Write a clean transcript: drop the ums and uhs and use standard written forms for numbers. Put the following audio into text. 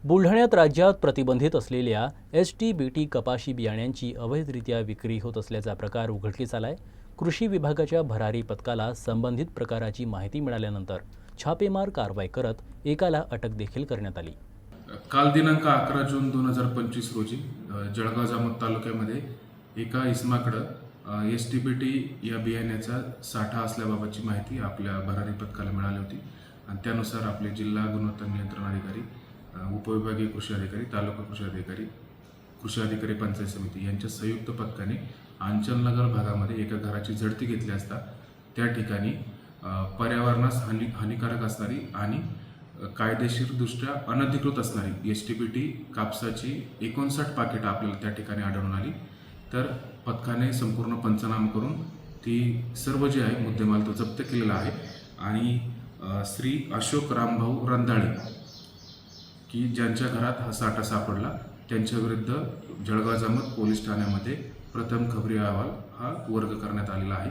बुलढाण्यात राज्यात प्रतिबंधित असलेल्या STBT कपाशी बियाण्यांची अवैधरित्या विक्री होत असल्याचा प्रकार उघडकीस आलाय। कृषी विभागाच्या भरारी पथकाला संबंधित प्रकाराची माहिती मिळाल्यानंतर छापेमार कारवाई करत एकाला अटक देखील करण्यात आली। काल दिनांक 11 जून 2025 रोजी जळगाव जामोद तालुक्यामध्ये एका इसमाकडं STBT या बियाण्याचा साठा असल्याबाबतची माहिती आपल्या भरारी पथकाला मिळाली होती आणि त्यानुसार आपले जिल्हा गुणवत्ता नियंत्रण अधिकारी, उपविभागीय कृषी अधिकारी, तालुका कृषी अधिकारी पंचायत समिती यांच्या संयुक्त पथकाने अंचलनगर भागामध्ये एका घराची झडती घेतली असता त्या ठिकाणी पर्यावरणास हानिकारक असणारी आणि कायदेशीरदृष्ट्या अनधिकृत असणारी STBT कापसाची 59 पाकिटं आपल्याला त्या ठिकाणी आढळून आली। तर पथकाने संपूर्ण पंचनामा करून ती सर्व जे आहे मुद्देमाल तो जप्त केलेला आहे आणि श्री अशोक रामभाऊ रंधाळे की ज्यांच्या घरात हा साठा सापडला त्यांच्या विरुद्ध जळगाव जामोद पोलीस ठाण्यामध्ये प्रथम खबरी अहवाल हा वर्ग करण्यात आलेला आहे।